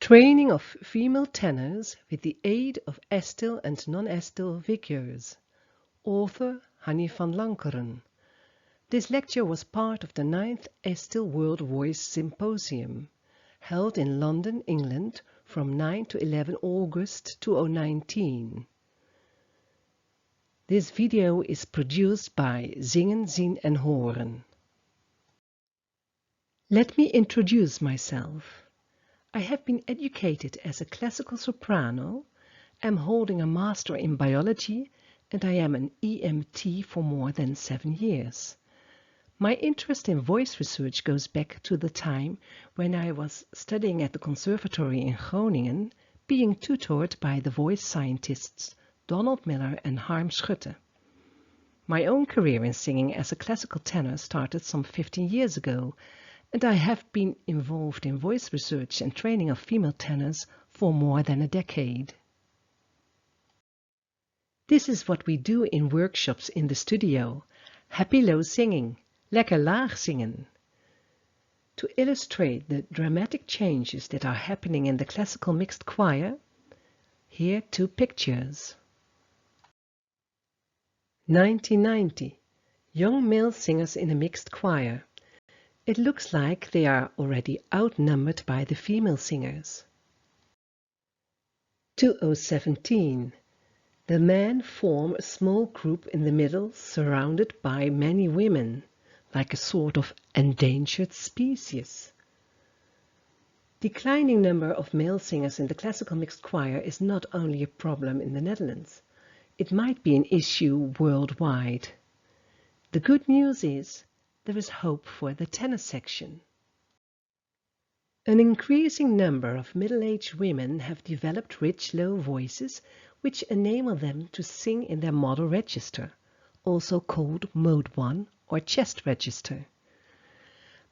Training of female tenors with the aid of Estill and non-Estill figures. Author Hanny van Lankeren. This lecture was part of the 9th Estill World Voice Symposium, held in London, England from 9 to 11 August 2019. This video is produced by Zingen, Zien en Horen. Let me introduce myself. I have been educated as a classical soprano, am holding a master in biology, and I am an EMT for more than 7 years. My interest in voice research goes back to the time when I was studying at the conservatory in Groningen, being tutored by the voice scientists Donald Miller and Harm Schutte. My own career in singing as a classical tenor started some 15 years ago, and I have been involved in voice research and training of female tenors for more than a decade. This is what we do in workshops in the studio. Happy low singing, lekker laag zingen. To illustrate the dramatic changes that are happening in the classical mixed choir, here 2 pictures. 1990. Young male singers in a mixed choir. It looks like they are already outnumbered by the female singers. 2017. The men form a small group in the middle surrounded by many women, like a sort of endangered species. Declining number of male singers in the classical mixed choir is not only a problem in the Netherlands. It might be an issue worldwide. The good news is there is hope for the tenor section. An increasing number of middle-aged women have developed rich low voices which enable them to sing in their model register, also called mode 1 or chest register.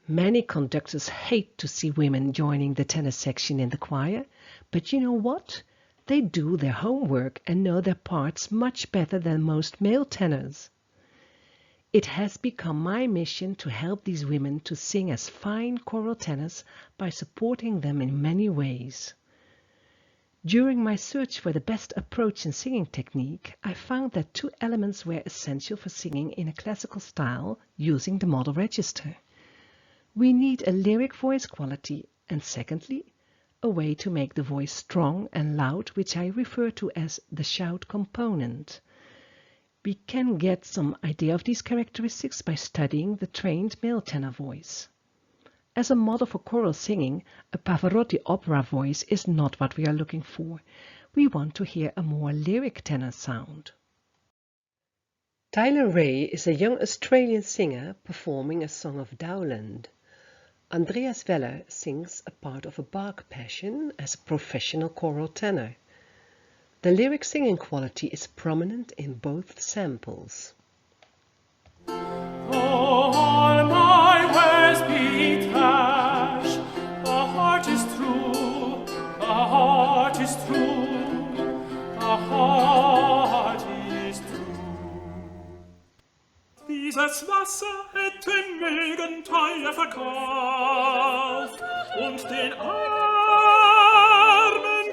Many conductors hate to see women joining the tenor section in the choir, but you know what? They do their homework and know their parts much better than most male tenors. It has become my mission to help these women to sing as fine choral tenors by supporting them in many ways. During my search for the best approach in singing technique, I found that 2 elements were essential for singing in a classical style using the model register. We need a lyric voice quality and secondly, a way to make the voice strong and loud, which I refer to as the shout component. We can get some idea of these characteristics by studying the trained male tenor voice. As a model for choral singing, a Pavarotti opera voice is not what we are looking for. We want to hear a more lyric tenor sound. Tyler Ray is a young Australian singer performing a song of Dowland. Andreas Weller sings a part of a Bach Passion as a professional choral tenor. The lyric singing quality is prominent in both samples. All my ways beat hash, the heart is true, the heart is true, the heart is true. Dieses Wasser hätte mögen teuer verkauft und den Armen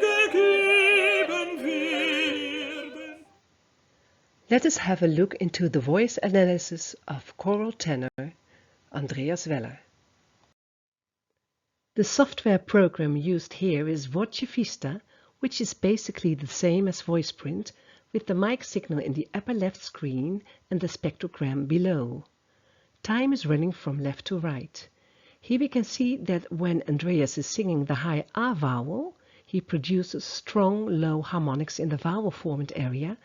gegeben werden. Let us have a look into the voice analysis of choral tenor Andreas Weller. The software program used here is Voce Vista, which is basically the same as VoicePrint, with the mic signal in the upper left screen and the spectrogram below. Time is running from left to right. Here we can see that when Andreas is singing the high A vowel, he produces strong low harmonics in the vowel formant area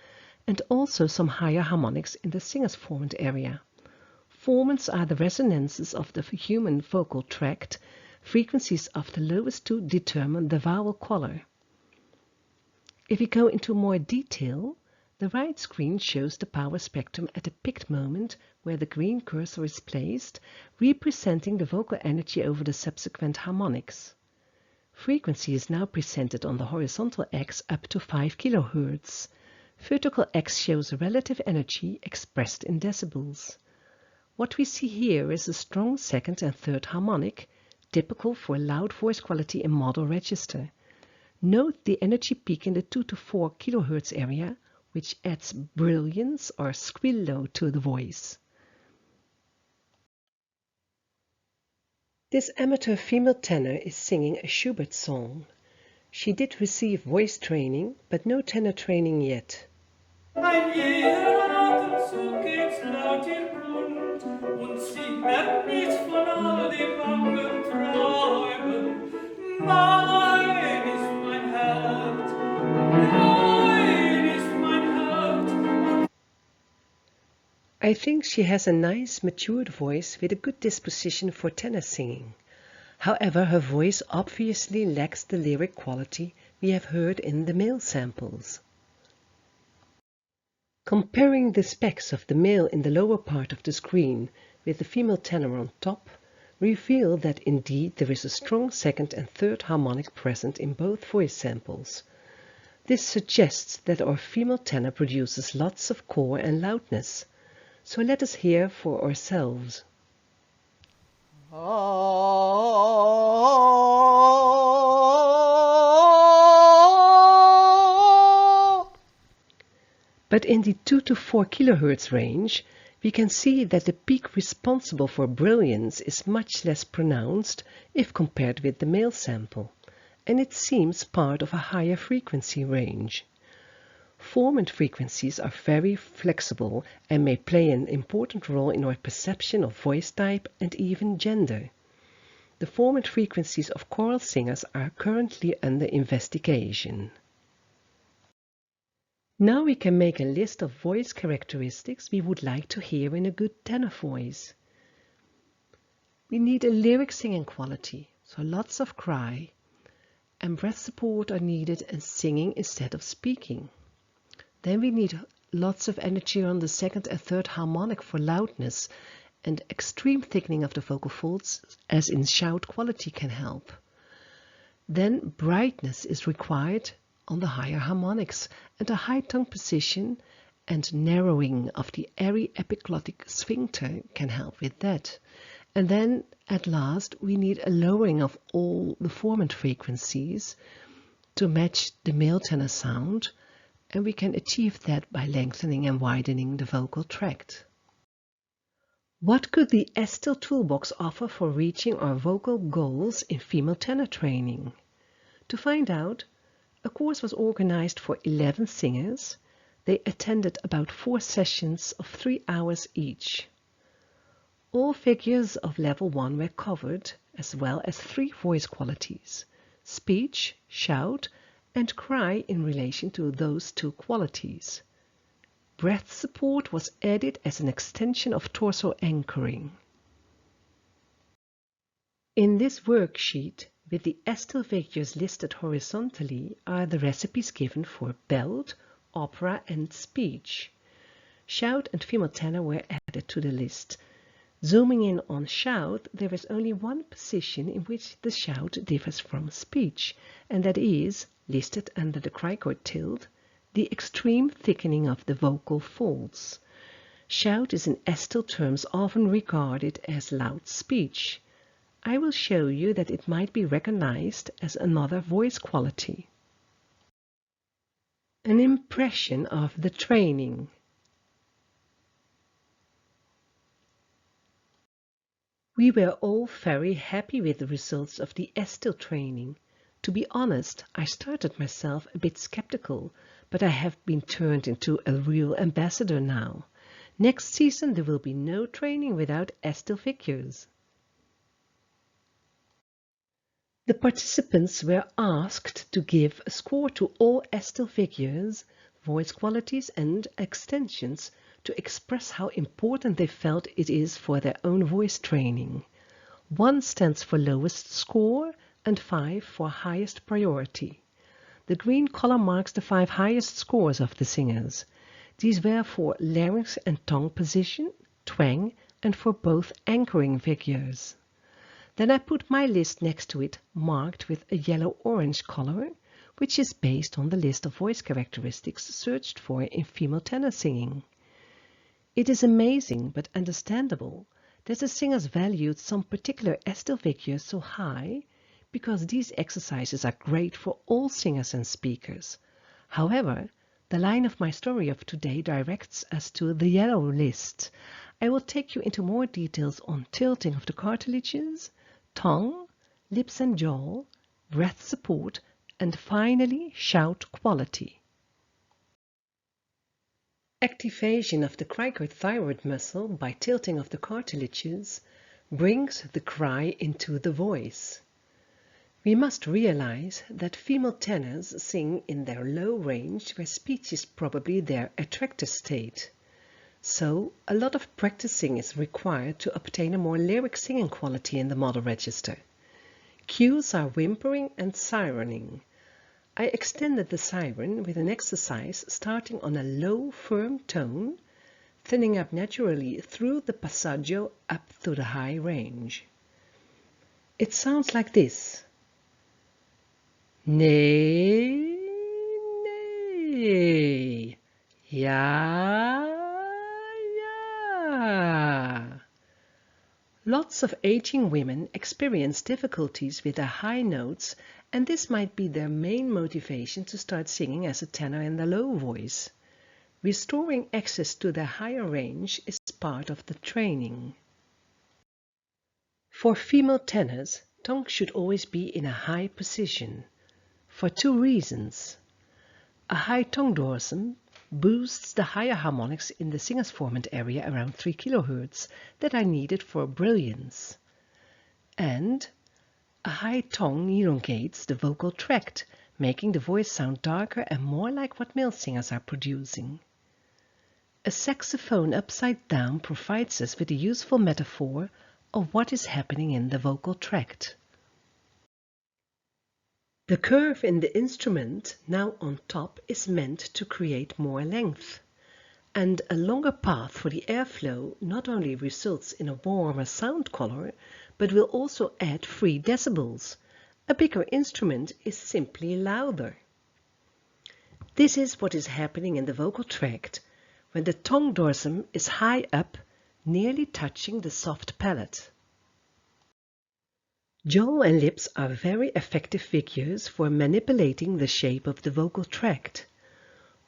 and also some higher harmonics in the singer's formant area. Formants are the resonances of the human vocal tract. Frequencies of the lowest 2 determine the vowel color. If we go into more detail, the right screen shows the power spectrum at a picked moment where the green cursor is placed, representing the vocal energy over the subsequent harmonics. Frequency is now presented on the horizontal X up to 5 kHz. Vertical X shows relative energy expressed in decibels. What we see here is a strong second and third harmonic, typical for loud voice quality in model register. Note the energy peak in the 2 to 4 kHz area, which adds brilliance or squillo to the voice. This amateur female tenor is singing a Schubert song. She did receive voice training, but no tenor training yet. Ein jeder Atemzug geht's laut ihr Mund, und sie merkt nichts von all den bangen Träumen. Mein ist mein Herz, mein ist mein Herz. I think she has a nice, matured voice with a good disposition for tenor singing. However, her voice obviously lacks the lyric quality we have heard in the male samples. Comparing the specs of the male in the lower part of the screen with the female tenor on top, reveal that indeed there is a strong second and third harmonic present in both voice samples. This suggests that our female tenor produces lots of core and loudness. So let us hear for ourselves. But in the 2 to 4 kHz range, we can see that the peak responsible for brilliance is much less pronounced if compared with the male sample, and it seems part of a higher frequency range. Formant frequencies are very flexible and may play an important role in our perception of voice type and even gender. The formant frequencies of choral singers are currently under investigation. Now we can make a list of voice characteristics we would like to hear in a good tenor voice. We need a lyric singing quality, so lots of cry, and breath support are needed and singing instead of speaking. Then we need lots of energy on the second and third harmonic for loudness, and extreme thickening of the vocal folds, as in shout quality, can help. Then brightness is required on the higher harmonics, and a high tongue position and narrowing of the airy epiglottic sphincter can help with that. And then at last we need a lowering of all the formant frequencies to match the male tenor sound, and we can achieve that by lengthening and widening the vocal tract. What could the Estill toolbox offer for reaching our vocal goals in female tenor training? To find out, a course was organized for 11 singers. They attended about 4 sessions of 3 hours each. All figures of level 1 were covered, as well as 3 voice qualities: speech, shout, and cry in relation to those 2 qualities. Breath support was added as an extension of torso anchoring. In this worksheet, with the Estill figures listed horizontally, are the recipes given for belt, opera, and speech. Shout and female tenor were added to the list. Zooming in on shout, there is only one position in which the shout differs from speech, and that is, listed under the cricoid tilde, the extreme thickening of the vocal folds. Shout is in Estill terms often regarded as loud speech. I will show you that it might be recognized as another voice quality. An impression of the training. We were all very happy with the results of the Estill training. To be honest, I started myself a bit skeptical, but I have been turned into a real ambassador now. Next season there will be no training without Estill figures. The participants were asked to give a score to all Estill figures, voice qualities and extensions to express how important they felt it is for their own voice training. 1 stands for lowest score and 5 for highest priority. The green color marks the 5 highest scores of the singers. These were for larynx and tongue position, twang, and for both anchoring figures. Then I put my list next to it, marked with a yellow-orange color, which is based on the list of voice characteristics searched for in female tenor singing. It is amazing but understandable that the singers valued some particular Estill figures so high because these exercises are great for all singers and speakers. However, the line of my story of today directs us to the yellow list. I will take you into more details on tilting of the cartilages, tongue, lips and jaw, breath support, and finally shout quality. Activation of the cricothyroid muscle by tilting of the cartilages brings the cry into the voice. We must realize that female tenors sing in their low range where speech is probably their attractor state. So, a lot of practicing is required to obtain a more lyric singing quality in the model register. Cues are whimpering and sirening. I extended the siren with an exercise starting on a low, firm tone, thinning up naturally through the passaggio up to the high range. It sounds like this. Nee, nee, ja, ja. Lots of aging women experience difficulties with their high notes, and this might be their main motivation to start singing as a tenor in the low voice. Restoring access to their higher range is part of the training. For female tenors, tongue should always be in a high position, for two reasons. A high tongue dorsum boosts the higher harmonics in the singer's formant area around 3 kHz that are needed for brilliance. And a high tongue elongates the vocal tract, making the voice sound darker and more like what male singers are producing. A saxophone upside down provides us with a useful metaphor of what is happening in the vocal tract. The curve in the instrument, now on top, is meant to create more length. And a longer path for the airflow not only results in a warmer sound color, but will also add 3 decibels. A bigger instrument is simply louder. This is what is happening in the vocal tract when the tongue dorsum is high up, nearly touching the soft palate. Jaw and lips are very effective figures for manipulating the shape of the vocal tract.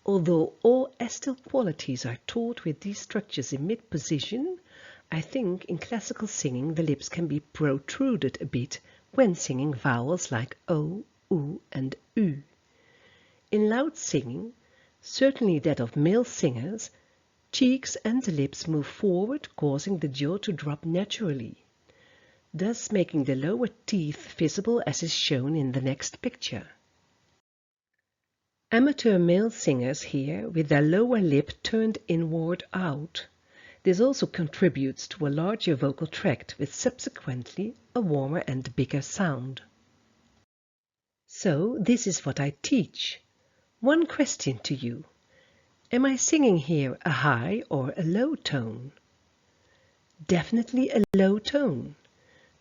Although all Estill qualities are taught with these structures in mid-position, I think in classical singing the lips can be protruded a bit when singing vowels like O, U and U. In loud singing, certainly that of male singers, cheeks and the lips move forward, causing the jaw to drop naturally, thus making the lower teeth visible as is shown in the next picture. Amateur male singers here with their lower lip turned inward out. This also contributes to a larger vocal tract with subsequently a warmer and bigger sound. So this is what I teach. One question to you. Am I singing here a high or a low tone? Definitely a low tone.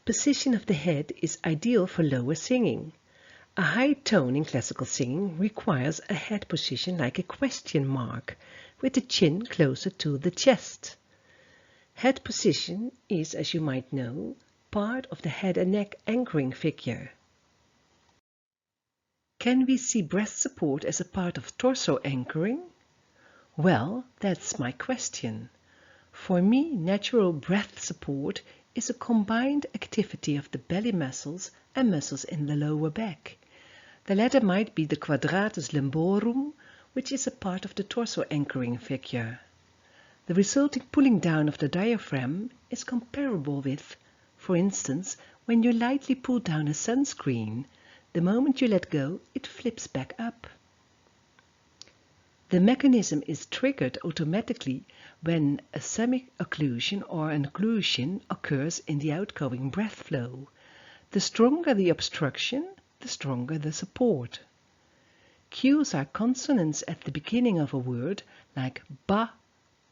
Position of the head is ideal for lower singing. A high tone in classical singing requires a head position like a question mark, with the chin closer to the chest. Head position is, as you might know, part of the head and neck anchoring figure. Can we see breath support as a part of torso anchoring? Well, that's my question. For me, natural breath support is a combined activity of the belly muscles and muscles in the lower back. The latter might be the quadratus lumborum, which is a part of the torso anchoring figure. The resulting pulling down of the diaphragm is comparable with, for instance, when you lightly pull down a sunscreen. The moment you let go, it flips back up. The mechanism is triggered automatically when a semi-occlusion or an occlusion occurs in the outgoing breath flow. The stronger the obstruction, the stronger the support. Cues are consonants at the beginning of a word like ba,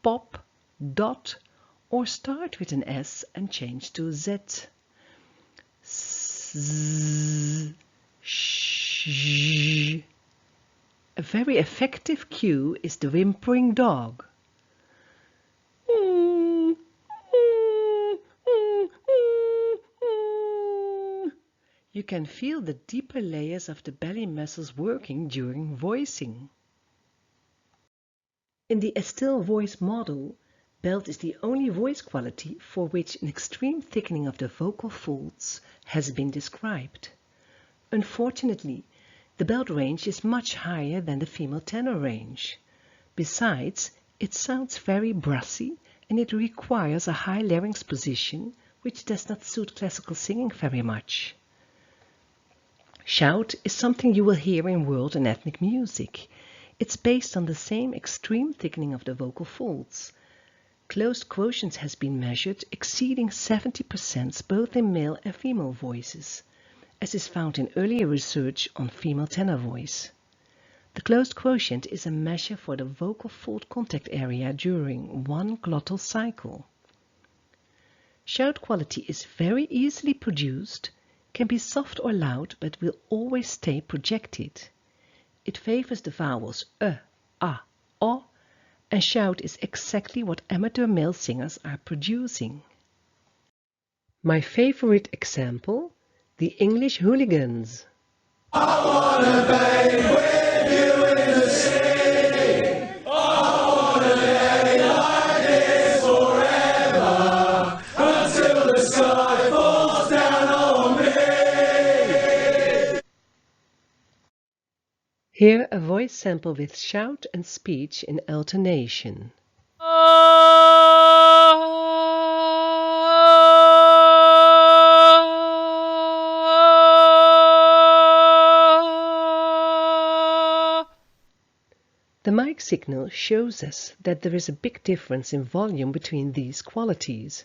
pop, dot, or start with an S and change to Z. Z, sh. A very effective cue is the whimpering dog. You can feel the deeper layers of the belly muscles working during voicing. In the Estill Voice Model, belt is the only voice quality for which an extreme thickening of the vocal folds has been described. Unfortunately, the belt range is much higher than the female tenor range. Besides, it sounds very brassy and it requires a high larynx position, which does not suit classical singing very much. Shout is something you will hear in world and ethnic music. It's based on the same extreme thickening of the vocal folds. Closed quotient has been measured exceeding 70% both in male and female voices, as is found in earlier research on female tenor voice. The closed quotient is a measure for the vocal fold contact area during one glottal cycle. Shout quality is very easily produced, can be soft or loud, but will always stay projected. It favors the vowels o, and shout is exactly what amateur male singers are producing. My favorite example, the English hooligans. I wanna bang with you in the city. I wanna lay like this forever until the sky falls down on me. Here a voice sample with shout and speech in alternation. The mic signal shows us that there is a big difference in volume between these qualities.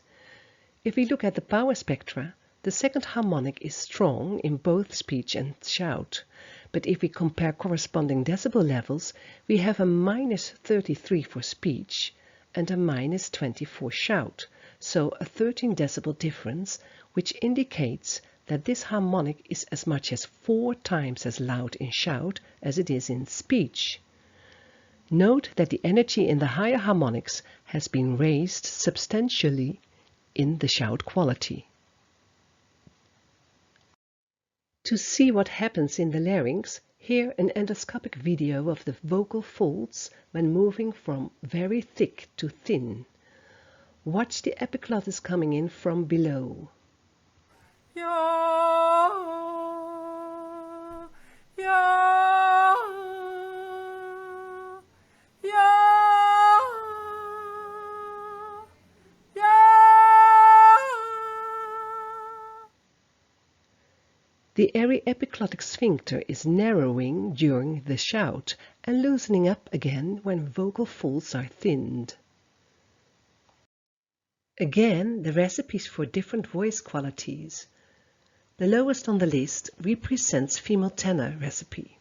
If we look at the power spectra, the second harmonic is strong in both speech and shout, but if we compare corresponding decibel levels, we have a -33 for speech and a -20 for shout, so a 13 decibel difference, which indicates that this harmonic is as much as 4 times as loud in shout as it is in speech. Note that the energy in the higher harmonics has been raised substantially in the shout quality. To see what happens in the larynx, here an endoscopic video of the vocal folds when moving from very thick to thin. Watch the epiglottis coming in from below. The airy epiglottic sphincter is narrowing during the shout and loosening up again when vocal folds are thinned. Again, the recipes for different voice qualities. The lowest on the list represents female tenor recipe.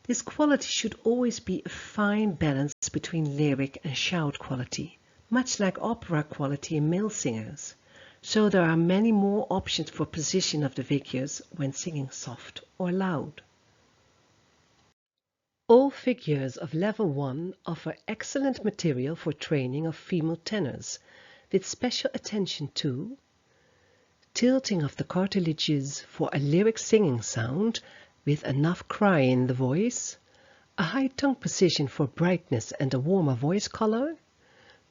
This quality should always be a fine balance between lyric and shout quality, much like opera quality in male singers. So there are many more options for position of the figures when singing soft or loud. All figures of level 1 offer excellent material for training of female tenors, with special attention to tilting of the cartilages for a lyric singing sound with enough cry in the voice, a high tongue position for brightness and a warmer voice color,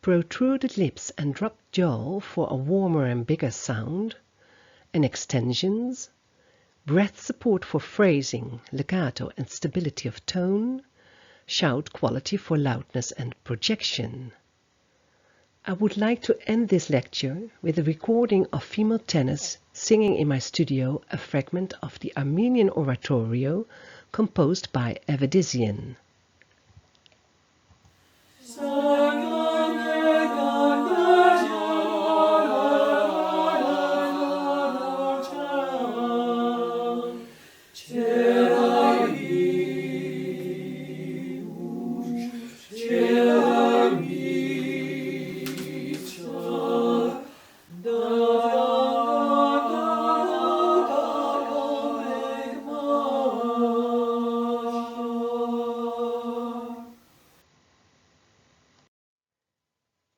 protruded lips and dropped jaw for a warmer and bigger sound, and extensions, breath support for phrasing, legato and stability of tone, shout quality for loudness and projection. I would like to end this lecture with a recording of female tenors singing in my studio a fragment of the Armenian oratorio composed by Evedizian.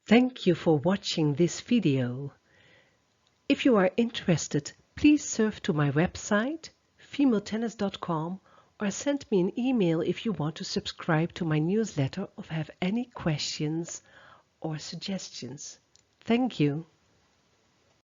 Thank you for watching this video. If you are interested, Please surf to my website, femaletenors.com, or send me an email if you want to subscribe to my newsletter or have any questions or suggestions. Thank you.